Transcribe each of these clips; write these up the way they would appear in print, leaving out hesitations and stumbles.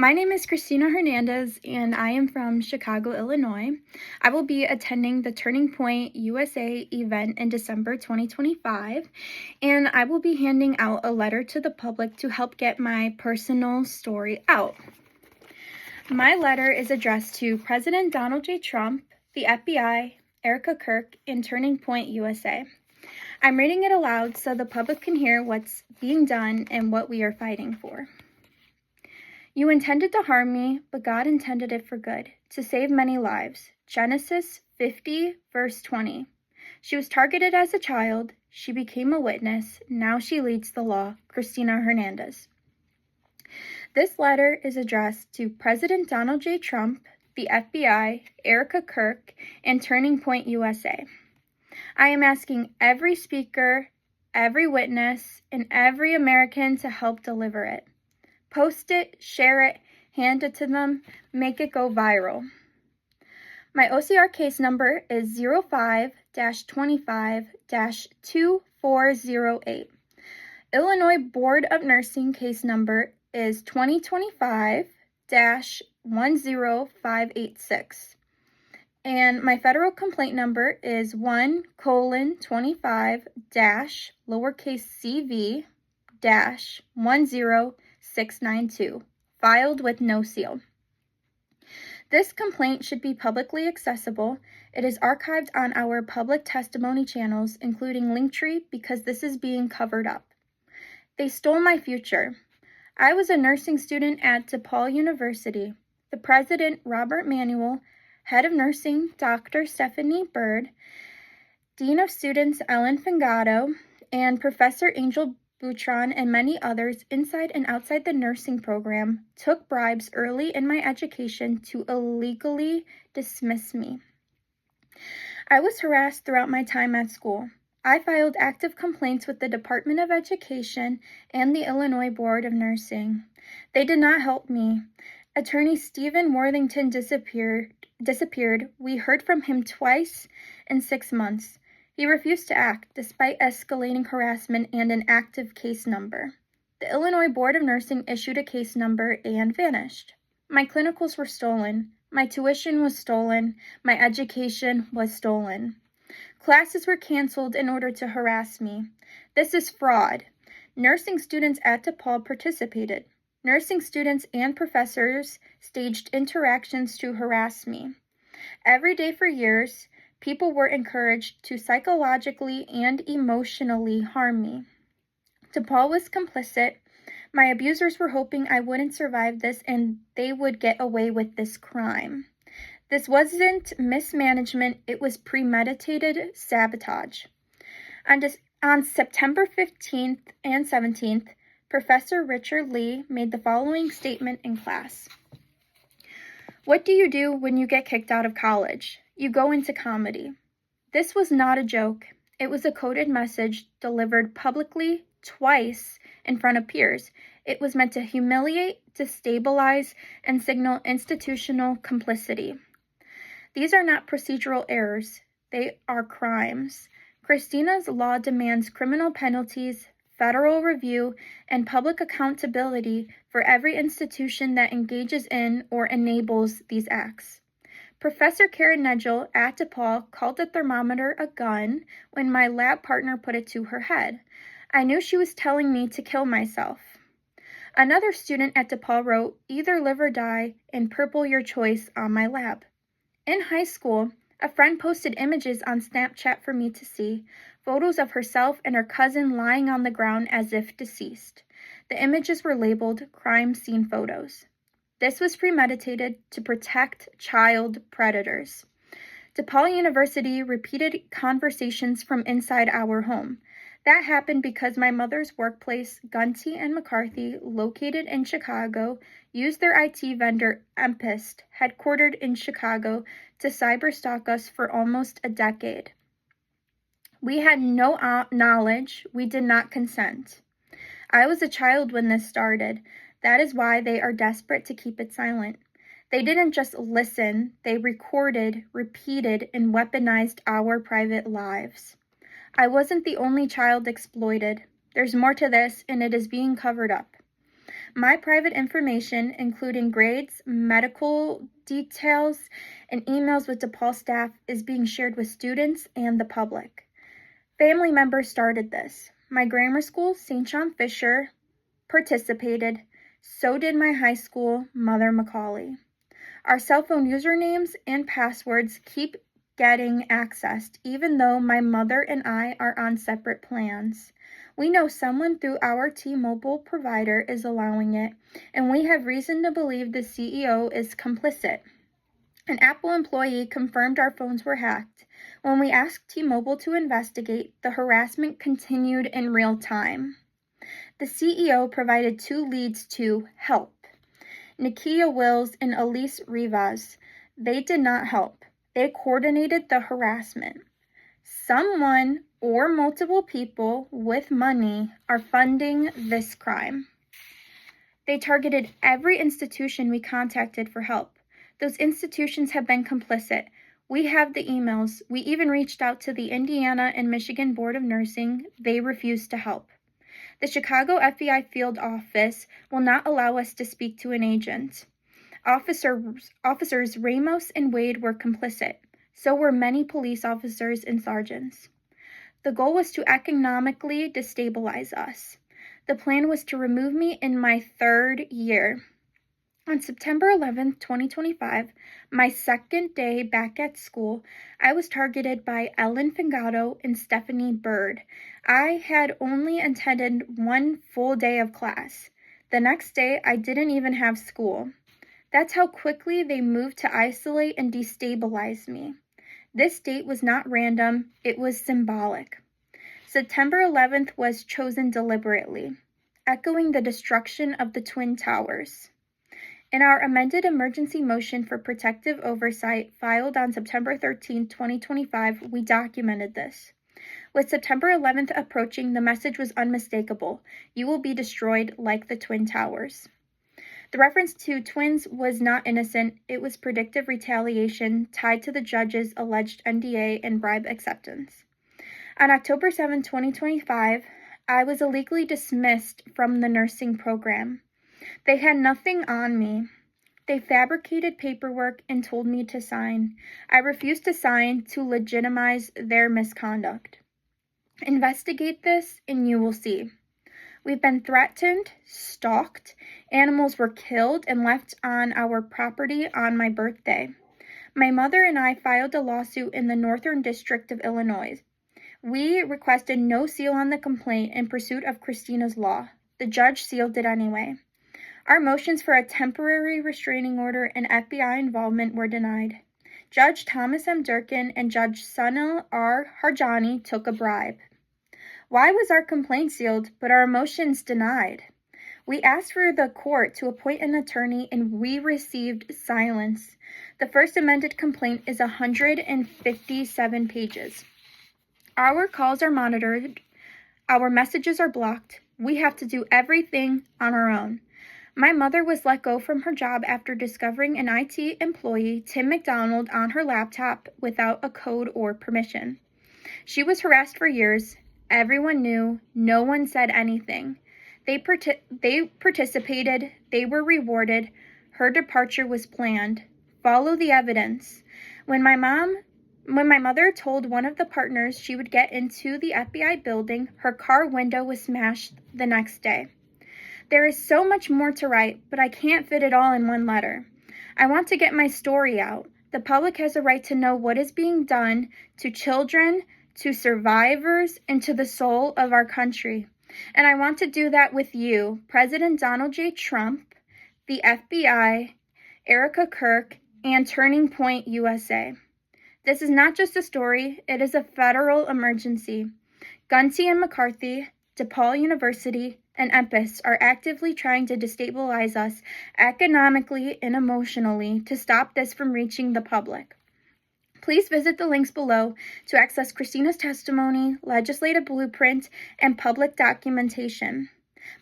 My name is Christina Hernandez, and I am from Chicago, Illinois. I will be attending the Turning Point USA event in December 2025, and I will be handing out a letter to the public to help get my personal story out. My letter is addressed to President Donald J. Trump, the FBI, Erika Kirk, and Turning Point USA. I'm reading it aloud so the public can hear what's being done and what we are fighting for. You intended to harm me, but God intended it for good, to save many lives. Genesis 50, verse 20. She was targeted as a child. She became a witness. Now she leads the law. Christina Hernandez. This letter is addressed to President Donald J. Trump, the FBI, Erika Kirk, and Turning Point USA. I am asking every speaker, every witness, and every American to help deliver it. Post it, share it, hand it to them, make it go viral. My OCR case number is 05-25-2408. Illinois Board of Nursing case number is 2025-10586. And my federal complaint number is 1:25-CV-10692, filed with no seal. This complaint should be publicly accessible. It is archived on our public testimony channels, including Linktree, because this is being covered up. They stole my future. I was a nursing student at DePaul University. The president, Robert Manuel, head of nursing, Dr. Stephanie Bird, dean of students, Ellen Fingado, and Professor Angel Boutron, and many others inside and outside the nursing program took bribes early in my education to illegally dismiss me. I was harassed throughout my time at school. I filed active complaints with the Department of Education and the Illinois Board of Nursing. They did not help me. Attorney Stephen Worthington disappeared. We heard from him twice in 6 months. He refused to act, despite escalating harassment and an active case number. The Illinois Board of Nursing issued a case number and vanished. My clinicals were stolen. My tuition was stolen. My education was stolen. Classes were canceled in order to harass me. This is fraud. Nursing students at DePaul participated. Nursing students and professors staged interactions to harass me. Every day for years, people were encouraged to psychologically and emotionally harm me. DePaul was complicit. My abusers were hoping I wouldn't survive this and they would get away with this crime. This wasn't mismanagement, it was premeditated sabotage. On September 15th and 17th, Professor Richard Lee made the following statement in class. What do you do when you get kicked out of college? You go into comedy. This was not a joke. It was a coded message delivered publicly twice in front of peers. It was meant to humiliate, destabilize, and signal institutional complicity. These are not procedural errors. They are crimes. Christina's law demands criminal penalties, federal review, and public accountability for every institution that engages in or enables these acts. Professor Karen Nedgel at DePaul called the thermometer a gun when my lab partner put it to her head. I knew she was telling me to kill myself. Another student at DePaul wrote, "Either live or die," and "purple your choice" on my lab. In high school, a friend posted images on Snapchat for me to see, photos of herself and her cousin lying on the ground as if deceased. The images were labeled crime scene photos. This was premeditated to protect child predators. DePaul University repeated conversations from inside our home. That happened because my mother's workplace, Gunty and McCarthy, located in Chicago, used their IT vendor, Empist, headquartered in Chicago, to cyberstalk us for almost a decade. We had no knowledge. We did not consent. I was a child when this started. That is why they are desperate to keep it silent. They didn't just listen. They recorded, repeated, and weaponized our private lives. I wasn't the only child exploited. There's more to this, and it is being covered up. My private information, including grades, medical details, and emails with DePaul staff, is being shared with students and the public. Family members started this. My grammar school, St. John Fisher, participated. So did my high school, Mother Macaulay. Our cell phone usernames and passwords keep getting accessed, even though my mother and I are on separate plans. We know someone through our T-Mobile provider is allowing it, and we have reason to believe the CEO is complicit. An Apple employee confirmed our phones were hacked. When we asked T-Mobile to investigate, the harassment continued in real time. The CEO provided 2 leads to help: Nikia Wills and Elise Rivas. They did not help. They coordinated the harassment. Someone or multiple people with money are funding this crime. They targeted every institution we contacted for help. Those institutions have been complicit. We have the emails. We even reached out to the Indiana and Michigan Board of Nursing. They refused to help. The Chicago FBI field office will not allow us to speak to an agent. Officers Ramos and Wade were complicit. So were many police officers and sergeants. The goal was to economically destabilize us. The plan was to remove me in my 3rd year. On September 11, 2025, my 2nd day back at school, I was targeted by Ellen Fingato and Stephanie Bird. I had only attended 1 full day of class. The next day, I didn't even have school. That's how quickly they moved to isolate and destabilize me. This date was not random, it was symbolic. September 11th was chosen deliberately, echoing the destruction of the Twin Towers. In our amended emergency motion for protective oversight filed on September 13, 2025, we documented this. With September 11th approaching, the message was unmistakable. You will be destroyed like the Twin Towers. The reference to twins was not innocent. It was predictive retaliation tied to the judge's alleged NDA and bribe acceptance. On October 7, 2025, I was illegally dismissed from the nursing program. They had nothing on me. They fabricated paperwork and told me to sign. I refused to sign to legitimize their misconduct. Investigate this and you will see. We've been threatened, stalked, animals were killed and left on our property on my birthday. My mother and I filed a lawsuit in the Northern District of Illinois. We requested no seal on the complaint in pursuit of Christina's law. The judge sealed it anyway. Our motions for a temporary restraining order and FBI involvement were denied. Judge Thomas M. Durkin and Judge Sunil R. Harjani took a bribe. Why was our complaint sealed, but our motions denied? We asked for the court to appoint an attorney, and we received silence. The first amended complaint is 157 pages. Our calls are monitored. Our messages are blocked. We have to do everything on our own. My mother was let go from her job after discovering an IT employee, Tim McDonald, on her laptop without a code or permission. She was harassed for years. Everyone knew. No one said anything. They participated. They were rewarded. Her departure was planned. Follow the evidence. When my mother told one of the partners she would get into the FBI building, her car window was smashed the next day. There is so much more to write, but I can't fit it all in one letter. I want to get my story out. The public has a right to know what is being done to children, to survivors, and to the soul of our country. And I want to do that with you, President Donald J. Trump, the FBI, Erika Kirk, and Turning Point USA. This is not just a story, it is a federal emergency. Gunty and McCarthy, DePaul University, and EMPAS are actively trying to destabilize us economically and emotionally to stop this from reaching the public. Please visit the links below to access Christina's testimony, legislative blueprint, and public documentation.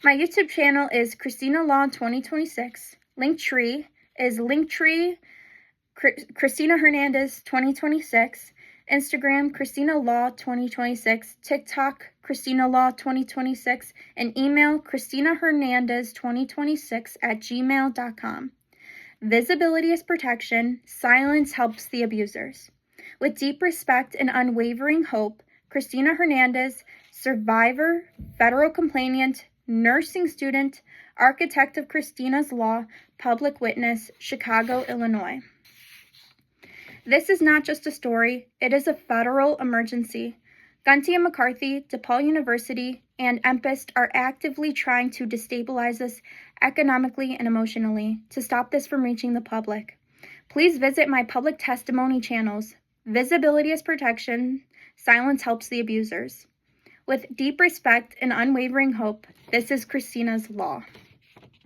My YouTube channel is Christina Law 2026. Linktree is Linktree Christina Hernandez 2026. Instagram, Christina Law 2026, TikTok, Christina Law 2026, and email Christina Hernandez 2026@gmail.com. Visibility is protection. Silence helps the abusers. With deep respect and unwavering hope, Christina Hernandez, survivor, federal complainant, nursing student, architect of Christina's Law, public witness, Chicago, Illinois. This is not just a story, it is a federal emergency. Gunty and McCarthy, DePaul University, and Empist are actively trying to destabilize us economically and emotionally to stop this from reaching the public. Please visit my public testimony channels. Visibility is protection. Silence helps the abusers. With deep respect and unwavering hope, this is Christina's Law.